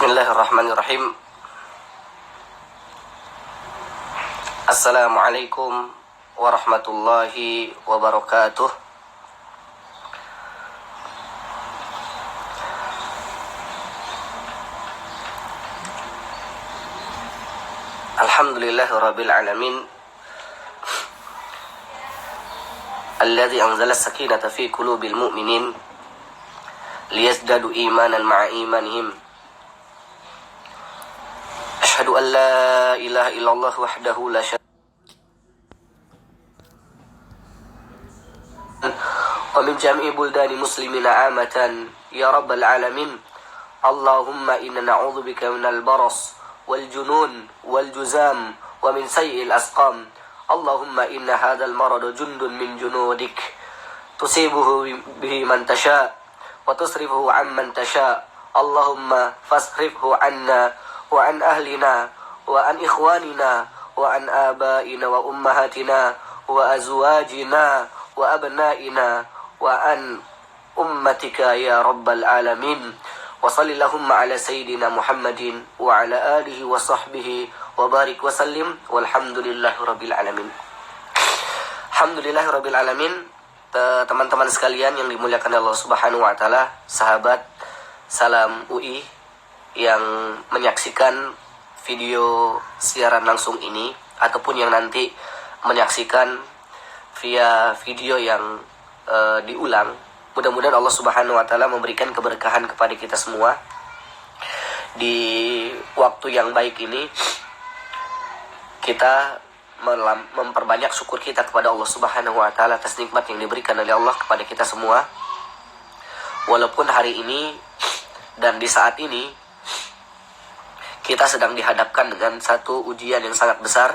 Bismillahirrahmanirrahim. Assalamualaikum warahmatullahi wabarakatuh. Alhamdulillahi rabbil alamin, alladzi anzala as-sakinata fi qulubil mu'minin liyazdadu imanan ma'a imanihim. Asyhadu an la ilaha illallah wahdahu la syarika wa min jami'i buldani muslimina amatan ya rabbal alamin. Allahumma inna na'udzubika minal baras wal junun wal juzam wa min sayyi'il asqam. Allahumma inna hadzal marada jundun min junudik tusibuhu bihi man tasha wa tusrifuhu amman tasha. Allahumma fasrifhu anna wa an ahlina wa an ikhwanina wa an abaina wa ummahatina wa azwajina wa abnaina wa an ummatika ya rabbal alamin. Wa sallallahumma ala sayyidina Muhammadin wa ala alihi wa sahbihi wa barik wa sallim walhamdulillahi rabbil alamin. Alhamdulillahi rabbil alamin. Teman-teman sekalian yang dimuliakan Allah Subhanahu wa taala, sahabat Salam UI yang menyaksikan video siaran langsung ini ataupun yang nanti menyaksikan via video yang diulang, mudah-mudahan Allah Subhanahu wa taala memberikan keberkahan kepada kita semua. Di waktu yang baik ini kita memperbanyak syukur kita kepada Allah Subhanahu wa taala atas nikmat yang diberikan oleh Allah kepada kita semua. Walaupun hari ini dan di saat ini kita sedang dihadapkan dengan satu ujian yang sangat besar.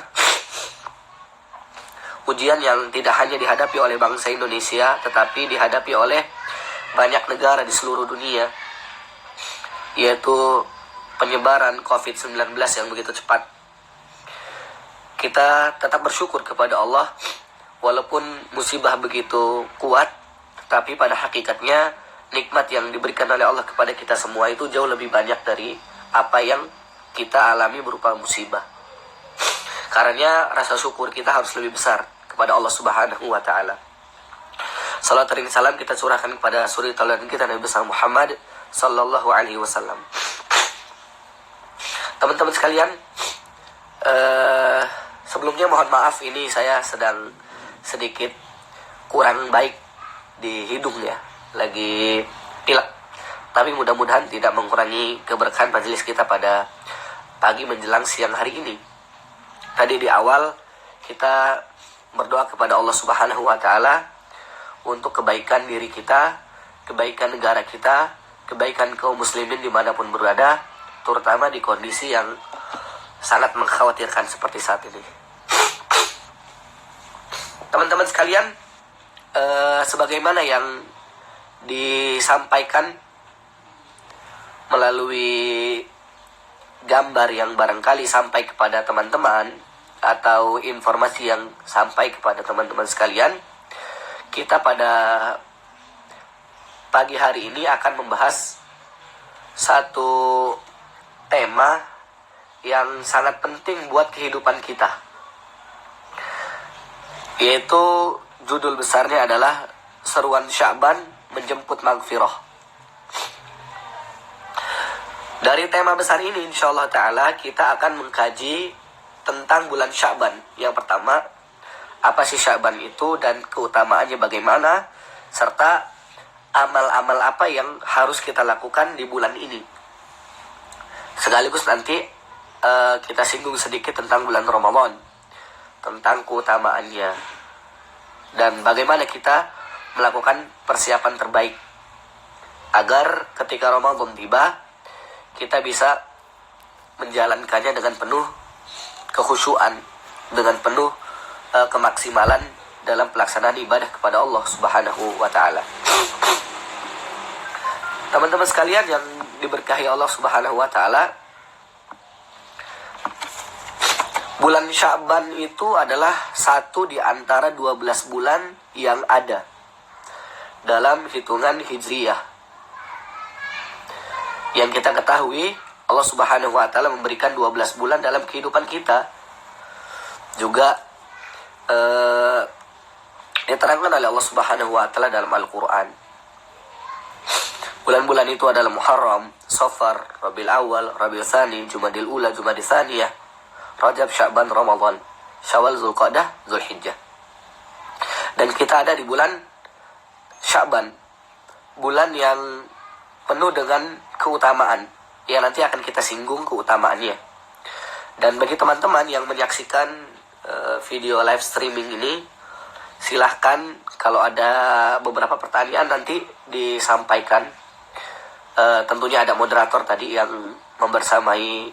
Ujian yang tidak hanya dihadapi oleh bangsa Indonesia, tetapi dihadapi oleh banyak negara di seluruh dunia, yaitu penyebaran COVID-19 yang begitu cepat. Kita tetap bersyukur kepada Allah, walaupun musibah begitu kuat, tapi pada hakikatnya nikmat yang diberikan oleh Allah kepada kita semua itu jauh lebih banyak dari apa yang kita alami berupa musibah. Karena rasa syukur kita harus lebih besar kepada Allah Subhanahu wa taala. Salat dan salam kita curahkan kepada suri tauladan kita Nabi besar Muhammad sallallahu alaihi wasallam. Teman-teman sekalian, sebelumnya mohon maaf, ini saya sedang sedikit kurang baik di hidung ya, lagi pilek. Tapi mudah-mudahan tidak mengurangi keberkahan majelis kita pada pagi menjelang siang hari ini. Tadi di awal kita berdoa kepada Allah Subhanahu wa taala untuk kebaikan diri kita, kebaikan negara kita, kebaikan kaum muslimin dimanapun berada, terutama di kondisi yang sangat mengkhawatirkan seperti saat ini. Teman-teman sekalian, sebagaimana yang disampaikan melalui gambar yang barangkali sampai kepada teman-teman atau informasi yang sampai kepada teman-teman sekalian, kita pada pagi hari ini akan membahas satu tema yang sangat penting buat kehidupan kita, yaitu judul besarnya adalah Seruan Sya'ban Menjemput Maghfirah. Dari tema besar ini insyaallah ta'ala kita akan mengkaji tentang bulan Sya'ban. Yang pertama, apa sih Sya'ban itu dan keutamaannya bagaimana, serta amal-amal apa yang harus kita lakukan di bulan ini. Sekaligus nanti kita singgung sedikit tentang bulan Ramadan, tentang keutamaannya, dan bagaimana kita melakukan persiapan terbaik agar ketika Ramadan tiba kita bisa menjalankannya dengan penuh kekhusyuan, dengan penuh kemaksimalan dalam pelaksanaan ibadah kepada Allah Subhanahu wa taala. Teman-teman sekalian yang diberkahi Allah Subhanahu wa taala, bulan Sya'ban itu adalah satu di antara 12 bulan yang ada dalam hitungan Hijriyah. Yang kita ketahui Allah Subhanahu wa taala memberikan 12 bulan dalam kehidupan kita. Juga diterangkan oleh Allah Subhanahu wa taala dalam Al-Qur'an. Bulan-bulan itu adalah Muharram, Safar, Rabiul Awal, Rabiul Tsani, Jumadil Ula, Jumadil Tsaniyah, Rajab, Sya'ban, Ramadan, Syawal, Zulqa'dah, Zulhijjah. Dan kita ada di bulan Sya'ban, bulan yang penuh dengan keutamaan, yang nanti akan kita singgung keutamaannya. Dan bagi teman-teman yang menyaksikan video live streaming ini, silahkan kalau ada beberapa pertanyaan nanti disampaikan. Tentunya ada moderator tadi yang membersamai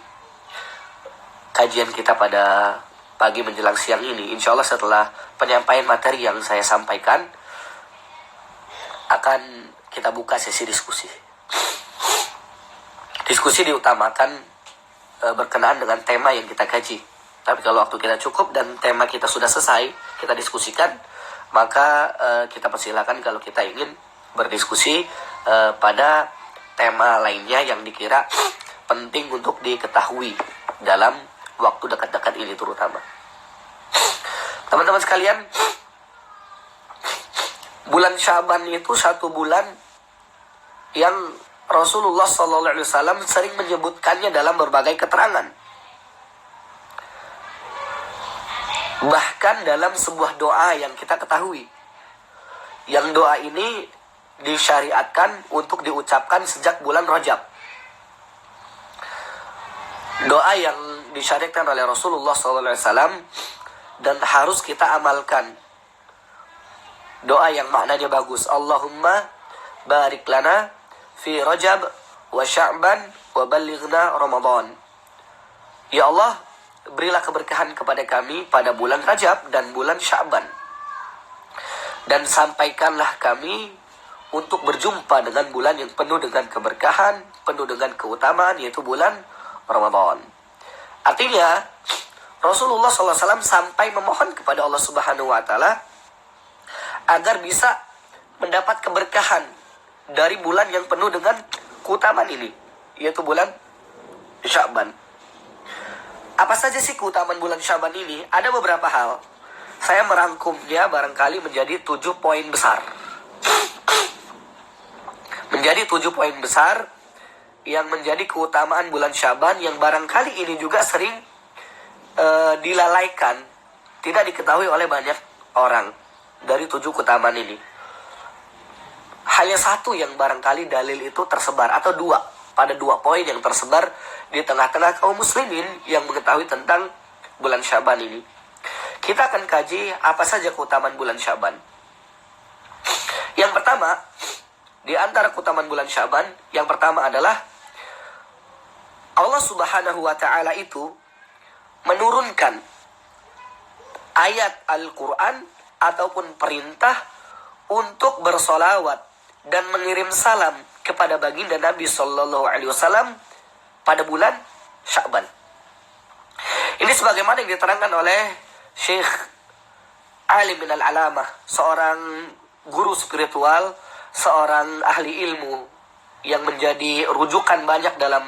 kajian kita pada pagi menjelang siang ini. Insya Allah setelah penyampaian materi yang saya sampaikan, akan kita buka sesi diskusi. Diskusi diutamakan berkenaan dengan tema yang kita kaji. Tapi kalau waktu kita cukup dan tema kita sudah selesai, kita diskusikan, maka kita persilakan kalau kita ingin berdiskusi pada tema lainnya yang dikira penting untuk diketahui dalam waktu dekat-dekat ini terutama. Teman-teman sekalian, bulan Sya'ban itu satu bulan yang Rasulullah SAW sering menyebutkannya dalam berbagai keterangan. Bahkan dalam sebuah doa yang kita ketahui, yang doa ini disyariatkan untuk diucapkan sejak bulan Rajab. Doa yang disyariatkan oleh Rasulullah SAW dan harus kita amalkan. Doa yang maknanya bagus. Allahumma barik lana fi Rajab wa Sya'ban wa ballighna Ramadan. Ya Allah, berilah keberkahan kepada kami pada bulan Rajab dan bulan Sya'ban. Dan sampaikanlah kami untuk berjumpa dengan bulan yang penuh dengan keberkahan, penuh dengan keutamaan, yaitu bulan Ramadan. Artinya, Rasulullah SAW sampai memohon kepada Allah Subhanahu wa taala agar bisa mendapat keberkahan dari bulan yang penuh dengan keutamaan ini, yaitu bulan Sya'ban. Apa saja sih keutamaan bulan Sya'ban ini? Ada beberapa hal. Saya merangkumnya barangkali menjadi 7 poin besar. Menjadi 7 poin besar yang menjadi keutamaan bulan Sya'ban, yang barangkali ini juga sering dilalaikan, tidak diketahui oleh banyak orang dari 7 keutamaan ini. Hanya satu yang barangkali dalil itu tersebar, atau pada 2 poin yang tersebar di tengah-tengah kaum muslimin yang mengetahui tentang bulan Sya'ban ini. Kita akan kaji apa saja keutamaan bulan Sya'ban. Yang pertama, di antara keutamaan bulan Sya'ban, yang pertama adalah Allah Subhanahu wa taala itu menurunkan ayat Al-Quran ataupun perintah untuk bersolawat dan mengirim salam kepada baginda Nabi Sallallahu Alaihi Wasallam pada bulan Sya'ban. Ini sebagaimana yang diterangkan oleh Syekh Alim bin Al-Alamah, seorang guru spiritual, seorang ahli ilmu yang menjadi rujukan banyak dalam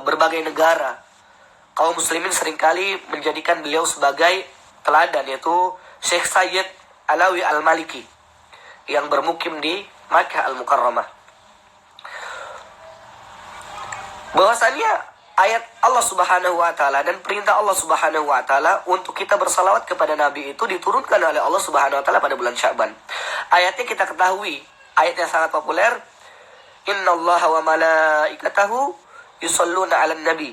berbagai negara. Kaum muslimin seringkali menjadikan beliau sebagai teladan, yaitu Syekh Sayyid Alawi Al-Maliki yang bermukim di Makkah Al-Mukarramah. Bahwasannya ayat Allah Subhanahu wa taala dan perintah Allah Subhanahu wa taala untuk kita bersalawat kepada Nabi itu diturunkan oleh Allah Subhanahu wa taala pada bulan Sya'ban. Ayatnya kita ketahui, ayat yang sangat populer, Innallaha wa malaikatahu yusalluna 'alan nabi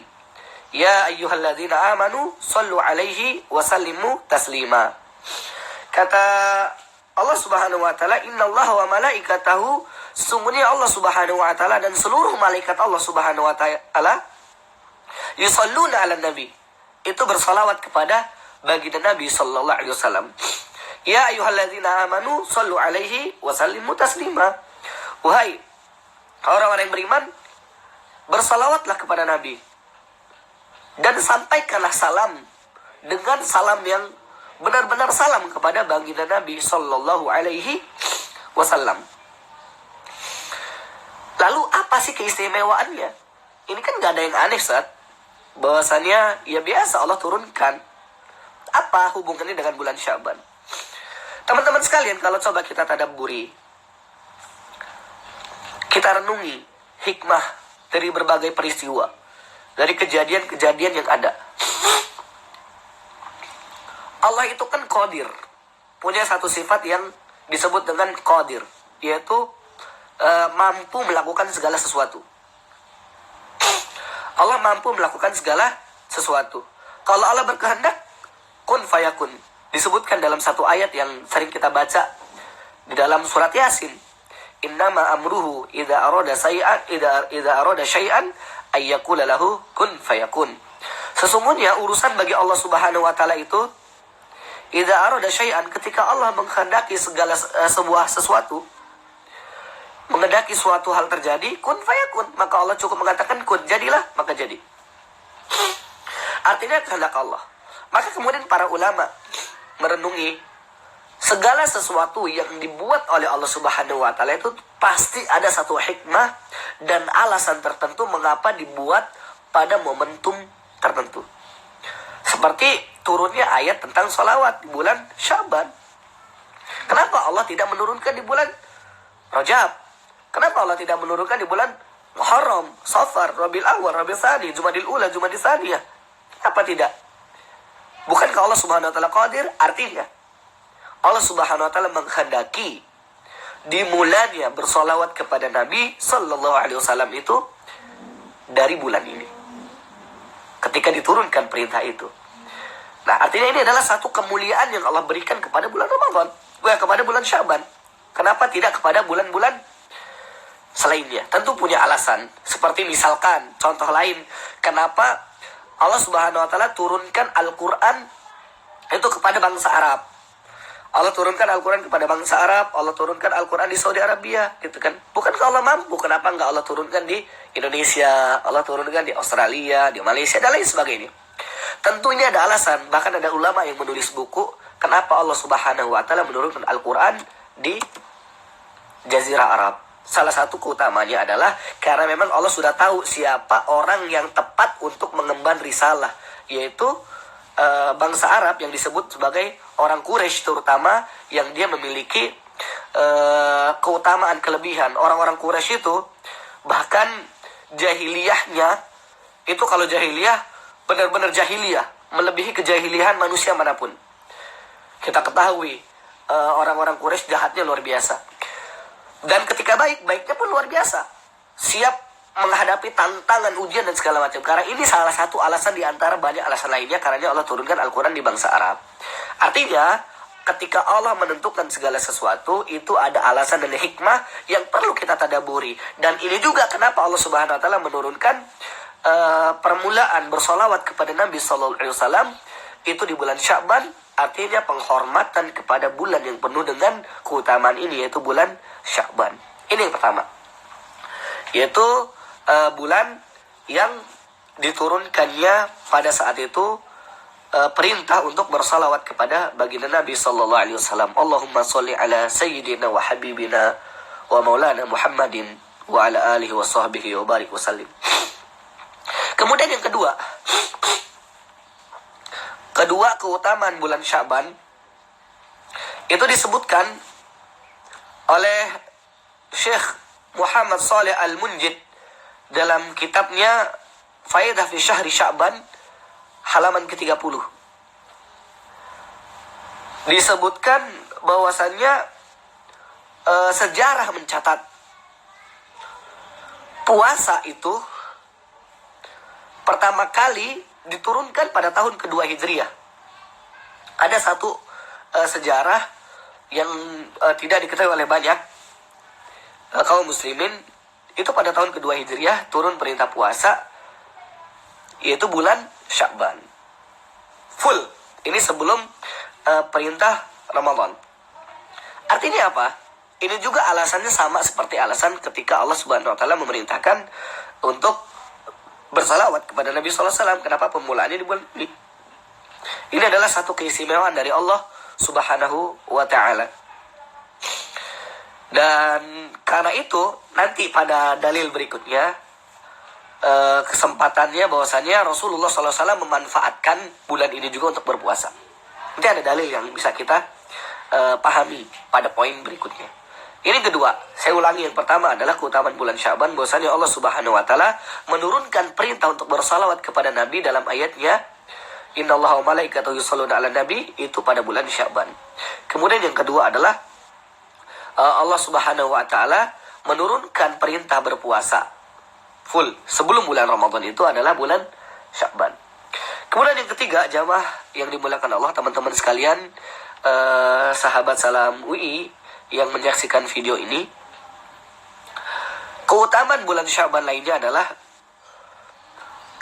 ya ayyuhalladzina amanu sallu 'alaihi wa sallimu taslima. Kata Allah Subhanahu wa taala, Innallaha wa malaikatahu, sesungguhnya Allah Subhanahu wa taala dan seluruh malaikat Allah Subhanahu wa taala yusalluna 'alan nabi, itu bersalawat kepada baginda Nabi sallallahu alaihi wasallam. Ya ayyuhalladzina amanu sallu 'alaihi wa sallimu taslima. Wahai orang-orang yang beriman, bersalawatlah kepada Nabi dan sampaikanlah salam dengan salam yang benar-benar salam kepada baginda Nabi sallallahu alaihi wasallam. Lalu apa sih keistimewaannya? Ini kan gak ada yang aneh, Ustaz. Bahwasannya ya biasa Allah turunkan. Apa hubungannya dengan bulan Sya'ban? Teman-teman sekalian, kalau coba kita tadabburi, kita renungi hikmah dari berbagai peristiwa, dari kejadian-kejadian yang ada. Allah itu kan qadir, punya satu sifat yang disebut dengan qadir, yaitu mampu melakukan segala sesuatu. Allah mampu melakukan segala sesuatu. Kalau Allah berkehendak, kun fayakun. Disebutkan dalam satu ayat yang sering kita baca di dalam surat Yasin. Innama amruhu idza arada syai'an ayyakula lahu kun fayakun. Sesungguhnya urusan bagi Allah Subhanahu wa taala itu idza arada syai'an, ketika Allah menghendaki segala sebuah sesuatu, menghendaki suatu hal terjadi, kun fayakun, maka Allah cukup mengatakan kun, jadilah, maka jadi. Artinya kehendak Allah. Maka kemudian para ulama merenungi segala sesuatu yang dibuat oleh Allah Subhanahu wa taala itu pasti ada satu hikmah dan alasan tertentu mengapa dibuat pada momentum tertentu. Seperti turunnya ayat tentang sholawat di bulan Sya'ban. Kenapa Allah tidak menurunkan di bulan Rajab? Kenapa Allah tidak menurunkan di bulan Muharram, Safar, Rabiul Awwal, Rabiul Tsani, Jumadil Ula, Jumadil Tsaniyah? Kenapa tidak? Bukankah Allah Subhanahu wa taala qadir? Artinya Allah Subhanahu wa taala menghendaki dimulainya bersolawat kepada Nabi sallallahu alaihi wasallam itu dari bulan ini, ketika diturunkan perintah itu. Nah, artinya ini adalah satu kemuliaan yang Allah berikan kepada bulan Ramadan, kepada bulan Sya'ban. Kenapa tidak kepada bulan-bulan selainnya? Tentu punya alasan. Seperti misalkan contoh lain, kenapa Allah Subhanahu wa taala turunkan Al-Qur'an itu kepada bangsa Arab. Allah turunkan Al-Quran kepada bangsa Arab, Allah turunkan Al-Quran di Saudi Arabia, gitu kan? Bukankah Allah mampu? Kenapa enggak Allah turunkan di Indonesia, Allah turunkan di Australia, di Malaysia, dan lain sebagainya? Tentunya ada alasan. Bahkan ada ulama yang menulis buku, kenapa Allah Subhanahu wa taala menurunkan Al-Quran di Jazirah Arab. Salah satu keutamanya adalah karena memang Allah sudah tahu siapa orang yang tepat untuk mengemban risalah, yaitu bangsa Arab yang disebut sebagai orang Quraisy, terutama yang dia memiliki keutamaan, kelebihan. Orang-orang Quraisy itu bahkan jahiliyahnya itu, kalau jahiliyah benar-benar jahiliyah, melebihi kejahilihan manusia manapun. Kita ketahui orang-orang Quraisy jahatnya luar biasa, dan ketika baiknya pun luar biasa, siap menghadapi tantangan, ujian, dan segala macam. Karena ini salah satu alasan di antara banyak alasan lainnya karena Allah turunkan Al-Quran di bangsa Arab. Artinya, ketika Allah menentukan segala sesuatu, itu ada alasan dan hikmah yang perlu kita tadaburi. Dan ini juga kenapa Allah Subhanahu wa taala menurunkan permulaan bersolawat kepada Nabi sallallahu alaihi wasallam itu di bulan Sya'ban, artinya penghormatan kepada bulan yang penuh dengan keutamaan ini, yaitu bulan Sya'ban. Ini yang pertama, yaitu bulan yang diturunkannya pada saat itu perintah untuk bersalawat kepada baginda Nabi sallallahu alaihi wasallam. Allahumma sholli ala sayyidina wa habibina wa maulana Muhammadin wa ala alihi wa sahbihi wa barik wa sallim. Kemudian yang kedua keutamaan bulan Sya'ban itu disebutkan oleh Syekh Muhammad Saleh Al-Munjid dalam kitabnya Faedah fi Syahri Sya'ban halaman ke-30. Disebutkan bahwasannya sejarah mencatat puasa itu pertama kali diturunkan pada tahun kedua Hijriah. Ada satu sejarah yang tidak diketahui oleh banyak kaum muslimin, itu pada tahun kedua Hijriah turun perintah puasa, yaitu bulan Sya'ban. Full. Ini sebelum perintah Ramadan. Artinya apa? Ini juga alasannya sama seperti alasan ketika Allah Subhanahu wa taala memerintahkan untuk bersalawat kepada Nabi sallallahu alaihi wasallam. Kenapa pemulaannya di bulan ini? Ini adalah satu keistimewaan dari Allah Subhanahu wa taala. Dan karena itu nanti pada dalil berikutnya kesempatannya bahwasannya Rasulullah SAW memanfaatkan bulan ini juga untuk berpuasa. Ini ada dalil yang bisa kita pahami pada poin berikutnya. Ini kedua, saya ulangi, yang pertama adalah keutamaan bulan Sya'ban, bahwasanya Allah Subhanahu wa taala menurunkan perintah untuk bersalawat kepada Nabi dalam ayatnya Innallaha wa malaikatahu yusholluna 'alan nabi, itu pada bulan Sya'ban. Kemudian yang kedua adalah Allah Subhanahu wa taala menurunkan perintah berpuasa full sebelum bulan Ramadan, itu adalah bulan Sya'ban. Kemudian yang ketiga, jamaah yang dimuliakan Allah, teman-teman sekalian, sahabat Salam UI yang menyaksikan video ini, keutamaan bulan Sya'ban lainnya adalah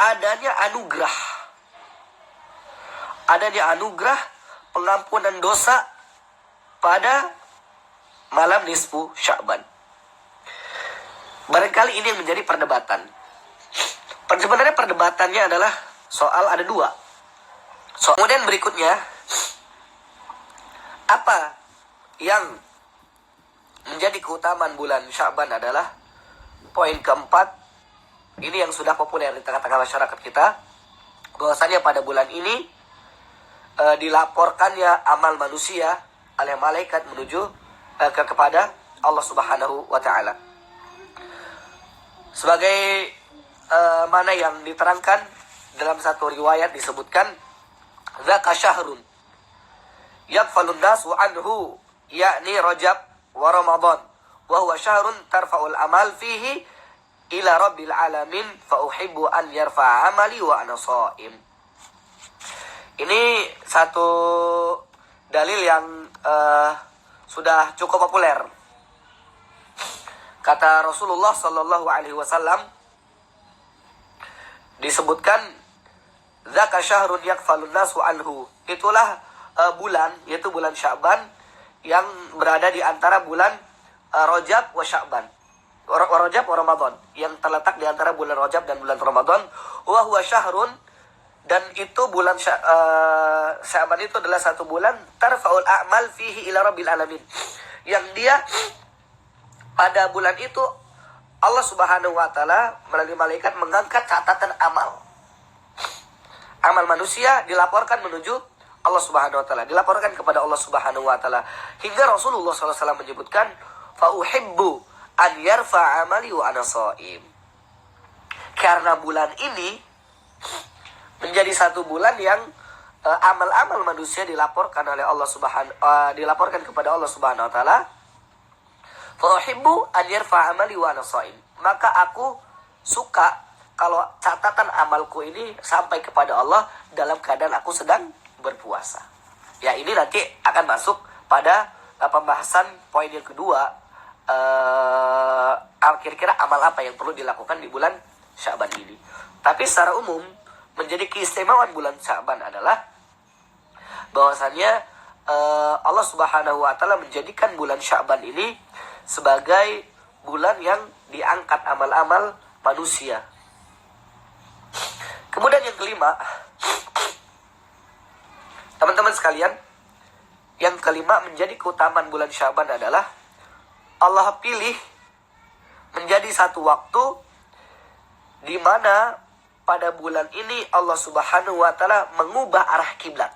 adanya anugerah pengampunan dosa pada malam nisfu Sya'ban. Barangkali ini yang menjadi perdebatan. Sebenarnya perdebatannya adalah soal ada dua. Kemudian berikutnya, apa yang menjadi keutamaan bulan Sya'ban adalah poin keempat. Ini yang sudah populer di tengah-tengah masyarakat kita, bahwasanya pada bulan ini dilaporkannya amal manusia oleh malaikat menuju kepada Allah Subhanahu wa taala. Sebagai mana yang diterangkan dalam satu riwayat disebutkan, dzaka syahrun yaghfalun nasu anhu, yakni Rajab wa Ramadan, wa huwa syahrun tarfa'ul amal fihi ila rabbil alamin, fa uhibbu an yarfa'a amali wa ana sha'im. Ini satu dalil yang sudah cukup populer. Kata Rasulullah sallallahu alaihi wasallam, disebutkan dzaka syahrun yaghfalun nasu anhu, itulah bulan, yaitu bulan Sya'ban, yang berada di antara bulan Rajab wa Sya'ban, Rajab wa Ramadan, yang terletak di antara bulan Rajab dan bulan Ramadan. Wa huwa syahrun, dan itu bulan Sya'ban itu adalah satu bulan tarfa'ul a'mal fihi ila rabbil alamin, yang dia pada bulan itu Allah Subhanahu wa taala melalui malaikat mengangkat catatan amal manusia, dilaporkan menuju Allah Subhanahu wa taala, dilaporkan kepada Allah Subhanahu wa taala, hingga Rasulullah SAW menyebutkan fa uhibbu an yarfa amali wa ana sha'im. Karena bulan ini menjadi satu bulan yang amal-amal manusia dilaporkan oleh Allah dilaporkan kepada Allah Subhanahu wa taala, fa uhibbu an yarfa amali wa ana sha'im. Maka aku suka kalau catatan amalku ini sampai kepada Allah dalam keadaan aku sedang berpuasa. Ya, ini nanti akan masuk pada pembahasan poin yang kedua, kira-kira amal apa yang perlu dilakukan di bulan Sya'ban ini. Tapi secara umum, menjadi keistimewaan bulan Sya'ban adalah bahwasannya Allah Subhanahu wa taala menjadikan bulan Sya'ban ini sebagai bulan yang diangkat amal-amal manusia. Kemudian yang kelima, teman-teman sekalian, yang kelima menjadi keutamaan bulan Sya'ban adalah Allah pilih menjadi satu waktu di mana pada bulan ini Allah Subhanahu wa taala mengubah arah kiblat.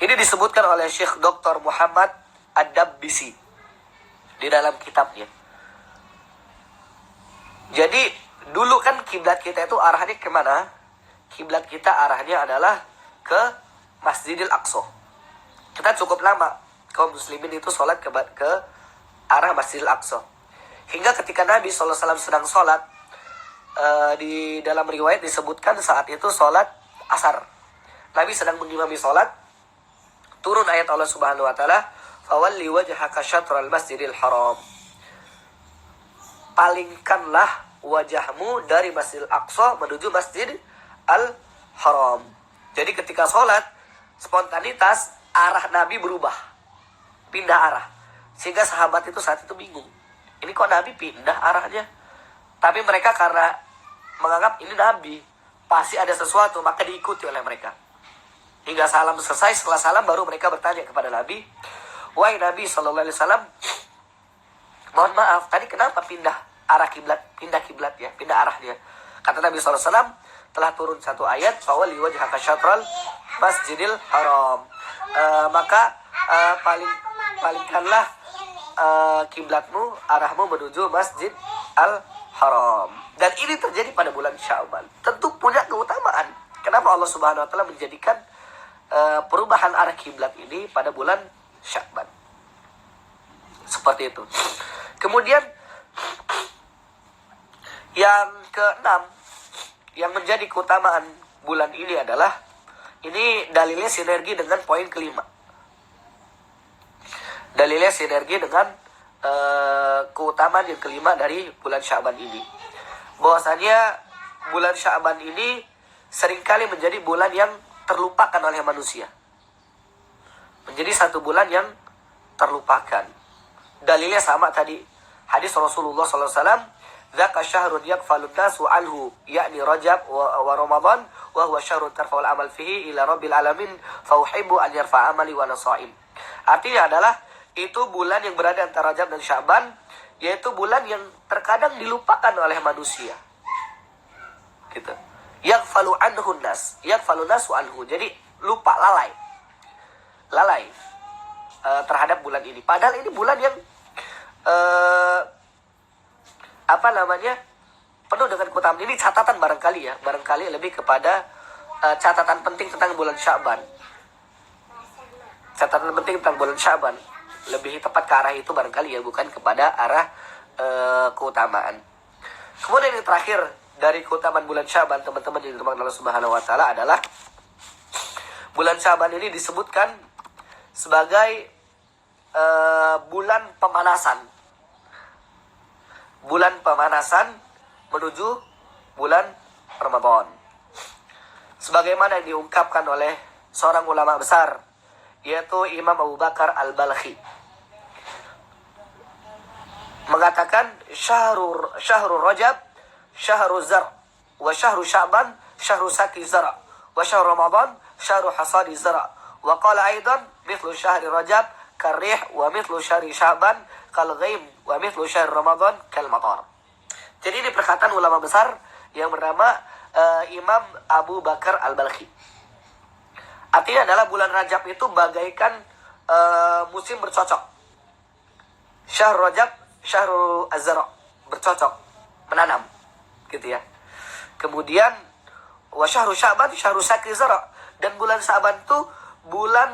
Ini disebutkan oleh Syekh Dr. Muhammad Ad-Dabbisi di dalam kitabnya. Jadi dulu kan kiblat kita itu arahnya kemana? Kiblat kita arahnya adalah ke Masjidil Aqsa. Kita cukup lama kaum muslimin itu sholat ke arah Masjidil Aqsa, hingga ketika Nabi SAW sedang sholat, di dalam riwayat disebutkan saat itu sholat asar, Nabi sedang mengimami sholat, turun ayat Allah Subhanahu wa taala, fawalli wajhaka syatral masjidil haram, palingkanlah wajahmu dari Masjidil Aqsa menuju Masjid Al-Haram. Jadi ketika sholat, spontanitas arah Nabi berubah, pindah arah, sehingga sahabat itu saat itu bingung, ini kok Nabi pindah arahnya? Tapi mereka karena menganggap ini Nabi, pasti ada sesuatu, maka diikuti oleh mereka. Hingga salam selesai, setelah salam baru mereka bertanya kepada Nabi, wahai Nabi SAW, mohon maaf, tadi kenapa pindah arah kiblat, pindah kiblat ya, pindah arah dia. Kata Nabi SAW, telah turun satu ayat, fawalli wajhaka syatral masjidil haram. Maka palingkanlah kiblatmu, arahmu menuju masjid al haram. Dan ini terjadi pada bulan Sya'ban. Tentu punya keutamaan. Kenapa Allah Subhanahu wa taala menjadikan perubahan arah kiblat ini pada bulan Sya'ban? Seperti itu. Kemudian yang keenam yang menjadi keutamaan bulan ini adalah, ini dalilnya sinergi dengan poin kelima. Dalilnya sinergi dengan keutamaan yang kelima dari bulan Sya'ban ini. Bahwasanya bulan Sya'ban ini seringkali menjadi bulan yang terlupakan oleh manusia. Menjadi satu bulan yang terlupakan. Dalilnya sama tadi. Hadis Rasulullah SAW, "Dzaka syahrun yakfalun nasu anhu, yakni Rajab wa Ramadan, wa huwa syahrun tarfa'ul amal fihi ila rabbil alamin, fa uhibbu an yarfa'a amali wa ana sha'im." Artinya adalah itu bulan yang berada antara Rajab dan Sya'ban, yaitu bulan yang terkadang dilupakan oleh manusia. Gitu. Yakfalu anhu nas, yakfalu nasu anhu. Jadi lupa, lalai terhadap bulan ini. Padahal ini bulan yang penuh dengan keutamaan. Ini catatan barangkali lebih kepada catatan penting tentang bulan Sya'ban. Catatan penting tentang bulan Sya'ban lebih tepat ke arah itu barangkali ya, bukan kepada arah keutamaan. Kemudian yang terakhir dari keutamaan bulan Sya'ban, teman-teman yang dirahmati Allah Subhanahu wa taala, adalah bulan Sya'ban ini disebutkan sebagai bulan pemanasan. Bulan pemanasan menuju bulan Ramadan. Sebagaimana yang diungkapkan oleh seorang ulama besar, yaitu Imam Abu Bakar Al-Balkhi, mengatakan syahrul Rajab syahrul zar' wa syahrul Sya'ban syahrul saki zar' wa syahrul Ramadan syahrul hasadi zar'. Wa qala aidan mithlu syahri Rajab karrih wa mithlu syahri Sya'ban kal ghaim wa mithlu syahri Ramadan kal matar. Jadi ini perkataan ulama besar yang bernama Imam Abu Bakar Al-Balkhi. Artinya adalah bulan Rajab itu bagaikan musim bercocok. Syahr Rajab, syahrul azra', bercocok, menanam, gitu ya. Kemudian wa syahru Sya'ban, syahrul saki zara', dan bulan Sya'ban itu bulan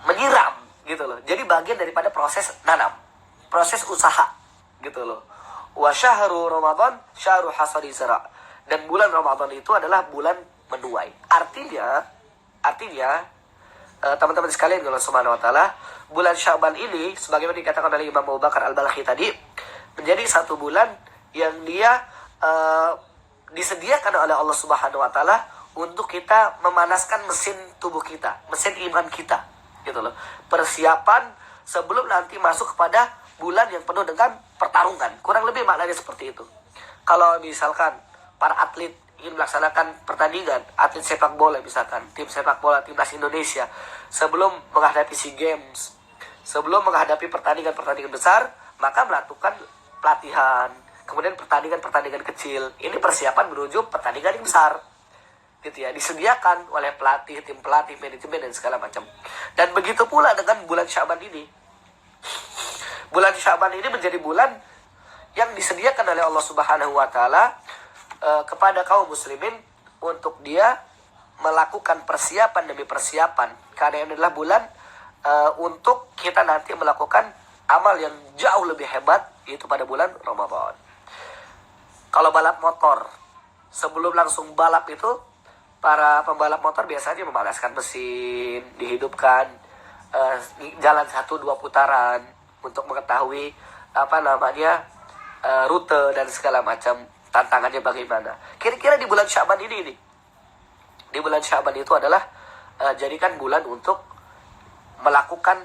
menyiram, gitu loh. Jadi bagian daripada proses nanam, proses usaha, gitu loh. Wa syahru Ramadan, syahrul hasadi zara', dan bulan Ramadan itu adalah bulan menuai. Artinya teman-teman sekalian Allah Subhanahu wa taala, bulan Sya'ban ini sebagaimana dikatakan oleh Imam Abu Bakar Al-Balkhi tadi, menjadi satu bulan yang dia disediakan oleh Allah Subhanahu wa taala untuk kita memanaskan mesin tubuh kita, mesin iman kita, gitu loh. Persiapan sebelum nanti masuk kepada bulan yang penuh dengan pertarungan. Kurang lebih maknanya seperti itu. Kalau misalkan para atlet ingin melaksanakan pertandingan, atlet sepak bola misalkan, tim sepak bola timnas Indonesia, sebelum menghadapi SEA Games, sebelum menghadapi pertandingan-pertandingan besar, maka melakukan pelatihan, kemudian pertandingan-pertandingan kecil. Ini persiapan menuju pertandingan yang besar, gitu ya, disediakan oleh pelatih, tim pelatih, manajemen dan segala macam. Dan begitu pula dengan bulan Sya'ban ini. Bulan Sya'ban ini menjadi bulan yang disediakan oleh Allah Subhanahu wa taala kepada kaum muslimin untuk dia melakukan persiapan demi persiapan, karena ini adalah bulan untuk kita nanti melakukan amal yang jauh lebih hebat, yaitu pada bulan Ramadan. Kalau balap motor, sebelum langsung balap itu, para pembalap motor biasanya memanaskan mesin, dihidupkan, jalan 1-2 putaran untuk mengetahui rute dan segala macam, tantangannya bagaimana. Kira-kira di bulan Sya'ban ini di bulan Sya'ban itu adalah jadikan bulan untuk melakukan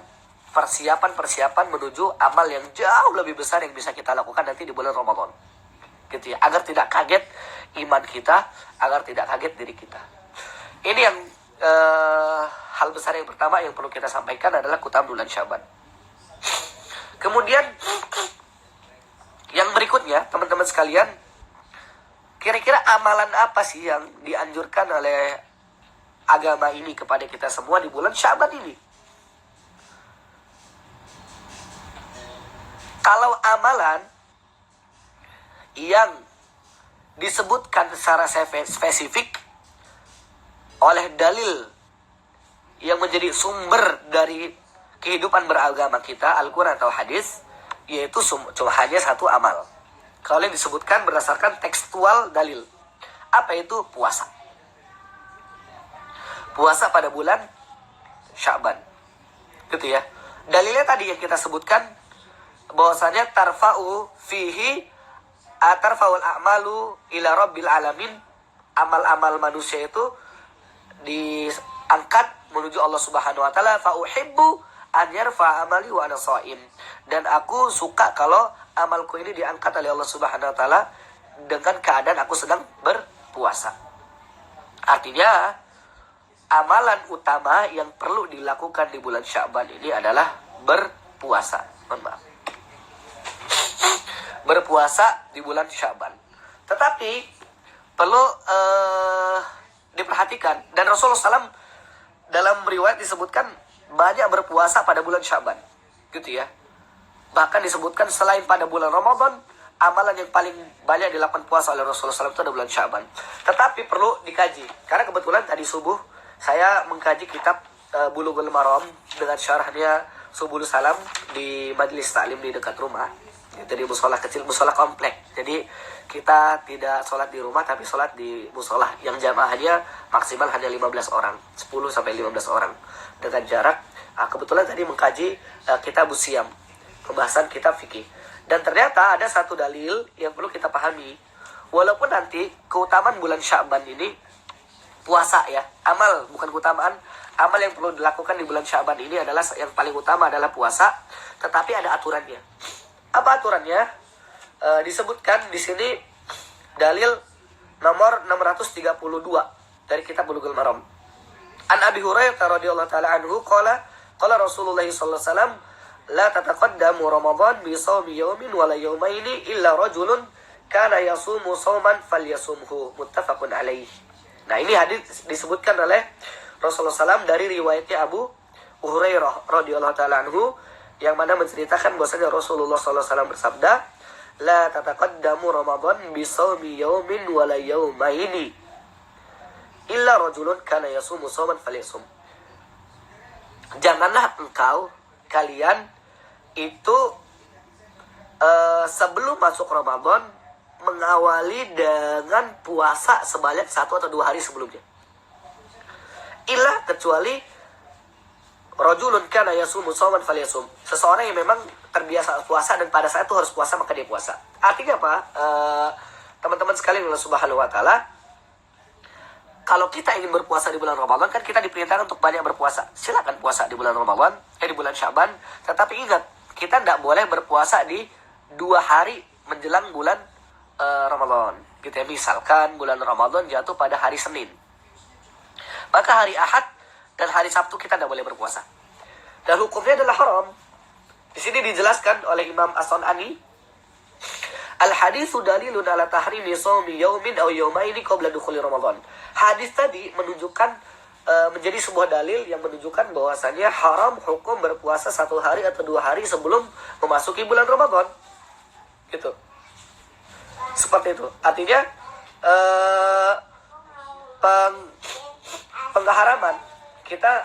persiapan menuju amal yang jauh lebih besar yang bisa kita lakukan nanti di bulan Ramadan, gitu ya, agar tidak kaget iman kita, agar tidak kaget diri kita. Ini yang hal besar yang pertama yang perlu kita sampaikan adalah keutamaan bulan Sya'ban. Kemudian yang berikutnya, teman-teman sekalian, kira-kira amalan apa sih yang dianjurkan oleh agama ini kepada kita semua di bulan Sya'ban ini? Kalau amalan yang disebutkan secara spesifik oleh dalil yang menjadi sumber dari kehidupan beragama kita, Al-Quran atau hadis, yaitu cuma hanya satu amal. Kalau yang disebutkan berdasarkan tekstual dalil. Apa itu? Puasa. Puasa pada bulan Sya'ban. Gitu ya. Dalilnya tadi yang kita sebutkan, bahwasanya tarfa'ul a'malu ila rabbil alamin. Amal-amal manusia itu diangkat menuju Allah Subhanahu wa taala. Fa uhibbu an yarfa amali wa ana shaim. Dan aku suka kalau amalku ini diangkat oleh Allah Subhanahu wa taala dengan keadaan aku sedang berpuasa. Artinya amalan utama yang perlu dilakukan di bulan Sya'ban ini adalah berpuasa. Berpuasa di bulan Sya'ban. Tetapi perlu diperhatikan, dan Rasulullah SAW dalam riwayat disebutkan banyak berpuasa pada bulan Sya'ban, gitu ya. Bahkan disebutkan selain pada bulan Ramadan, amalan yang paling banyak dilakukan puasa oleh Rasulullah SAW itu ada bulan Sya'ban. Tetapi perlu dikaji, karena kebetulan tadi subuh saya mengkaji kitab Bulughul Maram dengan syarahnya Subul Salam di majelis taklim di dekat rumah. Jadi musola kecil, musola komplek. Jadi kita tidak sholat di rumah, tapi sholat di musola yang jamaahnya maksimal hanya 15 orang, 10 sampai 15 orang dengan jarak. Kebetulan tadi mengkaji kitab Siam, pembahasan kitab fikih. Dan ternyata ada satu dalil yang perlu kita pahami. Walaupun nanti keutamaan bulan Sya'ban ini puasa ya, amal bukan keutamaan. Amal yang perlu dilakukan di bulan Sya'ban ini adalah yang paling utama adalah puasa, tetapi ada aturannya. Apa aturannya? Disebutkan di sini dalil nomor 632 dari kitab Bulughul Maram. An Abi Hurairah radhiyallahu taala anhu qala Rasulullah sallallahu alaihi wasallam la tataqaddamu Ramadan bi shaumi yawmin wa la yawmaini illa rajulun kana yasumu shauman falyasumhu, muttafaqun alaih. Nah, ini hadis disebutkan oleh Rasulullah SAW dari riwayatnya Abu Hurairah radhiyallahu taala anhu, yang mana menceritakan bahwasanya Rasulullah SAW bersabda, la tataqaddamu Ramadan bi shaumi yawmin wa la yawmaini illa rajulun kana yasumu shauman falyasum. Janganlah kalian itu sebelum masuk Ramadan mengawali dengan puasa sebanyak 1 atau 2 hari sebelumnya. Illa, kecuali rajulun kana yasumu shauman falyasum, seseorang yang memang terbiasa puasa dan pada saat itu harus puasa maka dia puasa. Artinya apa? Teman-teman sekalian Allah Subhanahu wa taala, kalau kita ingin berpuasa di bulan Ramadan, kan kita diperintahkan untuk banyak berpuasa. Silakan puasa di bulan Ramadan, di bulan Sya'ban, tetapi ingat, kita tidak boleh berpuasa di 2 hari menjelang bulan Ramadan. Gitu ya, misalkan bulan Ramadan jatuh pada hari Senin, maka hari Ahad dan hari Sabtu kita tidak boleh berpuasa. Dan hukumnya adalah haram. Di sini dijelaskan oleh Imam As-Sun'ani, al-haditsu dalilun ala tahrimi shaumi yaumin aw yaumaini qabla dukhuli Ramadan. Hadis tadi menunjukkan menjadi sebuah dalil yang menunjukkan bahwasanya haram hukum berpuasa 1 hari atau 2 hari sebelum memasuki bulan Ramadan. Gitu. Seperti itu. Artinya pengharaman kita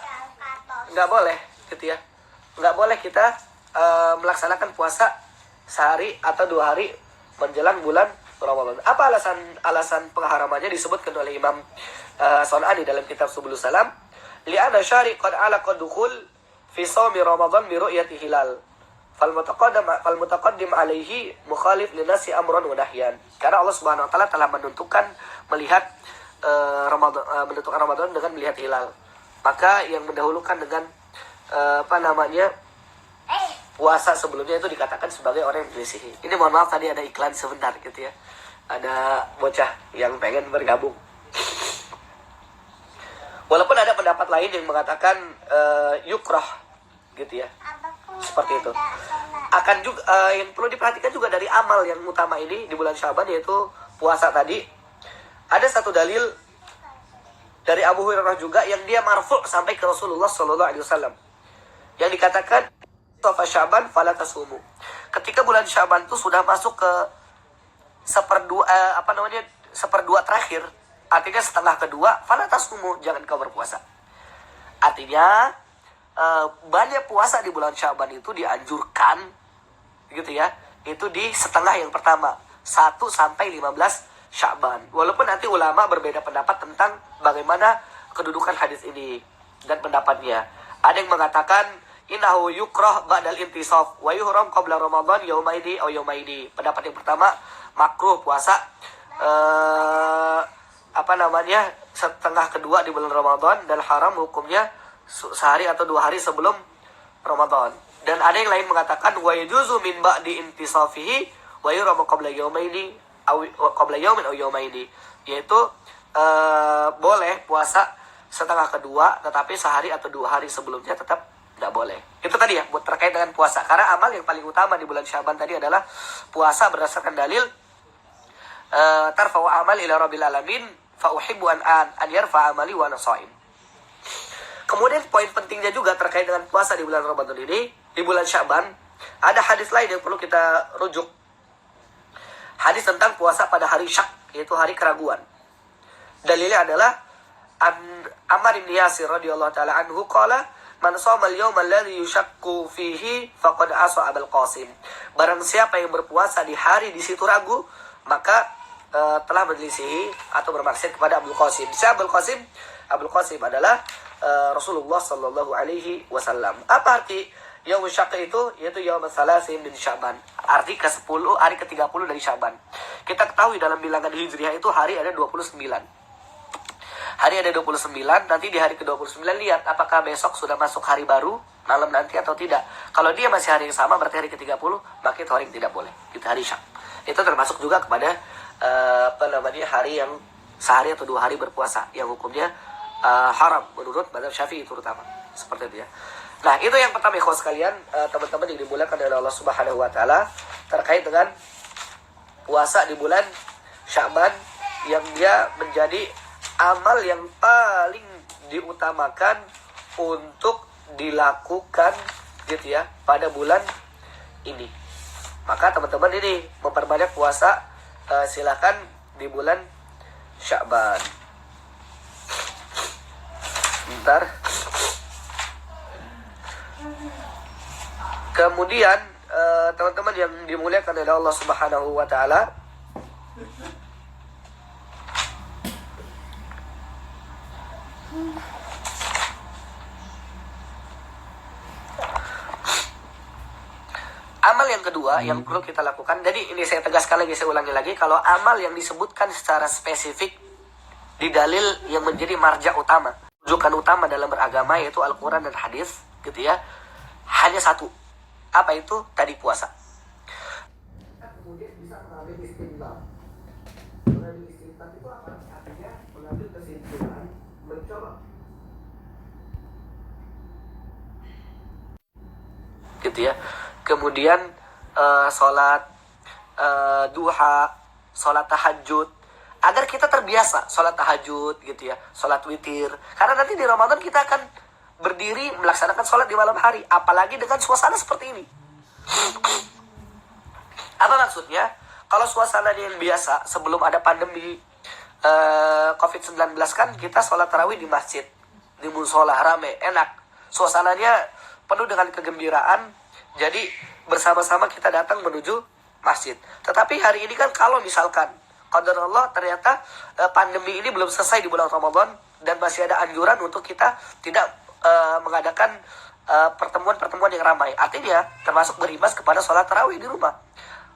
nggak boleh, gitu ya, nggak boleh kita melaksanakan puasa sehari atau 2 hari menjelang bulan Ramadan. Apa alasan pengharamannya? Disebutkan oleh Imam Sun'ani dalam kitab Subul Salam, li'anna syari' qad alaqa dukhul fi shaumi Ramadan bi ru'yati hilal fal mutaqaddim alaihi mukhalif linasi amran wa nahyan. Karena Allah Subhanahu wa taala telah menentukan melihat menentukan Ramadan dengan melihat hilal. Maka yang mendahulukan dengan puasa sebelumnya itu dikatakan sebagai orang yang menyelisihi. Ini mohon maaf tadi ada iklan sebentar gitu ya. Ada bocah yang pengen bergabung. Walaupun ada pendapat lain yang mengatakan yukrah gitu ya. Seperti itu. akan juga yang perlu diperhatikan juga dari amal yang utama ini di bulan Syaban, yaitu puasa tadi. Ada satu dalil dari Abu Hurairah juga yang dia marfu' sampai ke Rasulullah sallallahu alaihi wasallam. Yang dikatakan Sofa Syaban fala tasumu. Ketika bulan Syaban itu sudah masuk ke seperdua terakhir, artinya setengah kedua, fala tasumu, jangan kau berpuasa. Artinya banyak puasa di bulan Syaban itu dianjurkan, gitu ya. Itu di setengah yang pertama, 1 sampai 15 Syaban. Walaupun nanti ulama berbeda pendapat tentang bagaimana kedudukan hadis ini dan pendapatnya. Ada yang mengatakan innahu yukrah ba'dal intisaf wa yuhram qabla Ramadan yaumaidi aw yaumaidi. Pendapat yang pertama, makruh puasa setengah kedua di bulan Ramadan, dan haram hukumnya sehari atau 2 hari sebelum Ramadan. Dan ada yang lain mengatakan wa yajuzu min ba'di intisafihi wa yuhram qabla yaumaidi aw qabla yaumin aw yaumaidi, yaitu boleh puasa setengah kedua, tetapi sehari atau 2 hari sebelumnya tetap tidak boleh. Itu tadi ya, terkait dengan puasa. Karena amal yang paling utama di bulan Syaban tadi adalah puasa berdasarkan dalil tarfa'u amal ila rabbil alamin fa uhibbu an yarfa amali wa ana shaim. Kemudian poin pentingnya juga terkait dengan puasa di bulan Ramadan ini, di bulan Syaban, ada hadis lain yang perlu kita rujuk. Hadis tentang puasa pada hari syak, yaitu hari keraguan. Dalilnya adalah Ammar bin Yasir radhiyallahu taala anhu qala man shoma al-yawma alladhi yushakku fihi faqad asa Abul Qasim. Barang siapa yang berpuasa di hari di situ ragu, maka telah menyelisihi atau bermaksud kepada Abul Qasim. Siapa Abul Qasim? Abul Qasim adalah Rasulullah sallallahu alaihi wasallam. Apa arti yaum syak itu? Yaitu yaum salasin min Sya'ban. Arti ke-10, hari ke-30 dari Sya'ban. Kita ketahui dalam bilangan Hijriah itu hari ada 29. Hari ada 29, nanti di hari ke-29 lihat apakah besok sudah masuk hari baru malam nanti atau tidak. Kalau dia masih hari yang sama, berarti hari ke-30, maka itu hari yang tidak boleh. Itu hari syak. Itu termasuk juga kepada hari yang sehari atau 2 hari berpuasa, yang hukumnya haram menurut mazhab Syafi'i terutama. Seperti itu ya. Nah, itu yang pertama ikhwan sekalian, teman-teman yang dimuliakan oleh Allah Subhanahu wa taala, terkait dengan puasa di bulan Sya'ban yang dia menjadi amal yang paling diutamakan untuk dilakukan gitu ya pada bulan ini. Maka teman-teman ini memperbanyak puasa, silakan di bulan Sya'ban. Bentar. Kemudian teman-teman yang dimuliakan oleh Allah Subhanahu wa taala, amal yang kedua yang perlu kita lakukan. Jadi ini saya tegaskan lagi, saya ulangi lagi, kalau amal yang disebutkan secara spesifik di dalil yang menjadi marja utama, rujukan utama dalam beragama, yaitu Al-Quran dan hadis gitu ya, hanya satu. Apa itu? Tadi puasa. Kemudian bisa mengambil istinbat. Mengambil istinbat itu apa? Artinya mengambil kesimpulan, mencoba gitu ya. Kemudian sholat duha, sholat tahajud, agar kita terbiasa sholat tahajud gitu ya, sholat witir. Karena nanti di Ramadan kita akan berdiri melaksanakan sholat di malam hari, apalagi dengan suasana seperti ini. Apa maksudnya? Kalau suasananya yang biasa sebelum ada pandemi COVID-19 kan kita sholat tarawih di masjid, di musola, rame, enak, suasananya penuh dengan kegembiraan. Jadi bersama-sama kita datang menuju masjid. Tetapi hari ini kan kalau misalkan qadarullah ternyata pandemi ini belum selesai di bulan Ramadan, dan masih ada anjuran untuk kita tidak mengadakan pertemuan-pertemuan yang ramai. Artinya termasuk berimbas kepada sholat tarawih di rumah.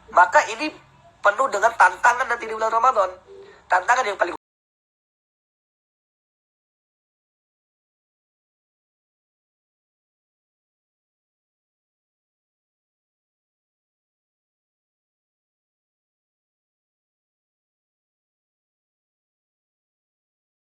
Maka ini penuh dengan tantangan nanti di bulan Ramadan. Tantangan yang paling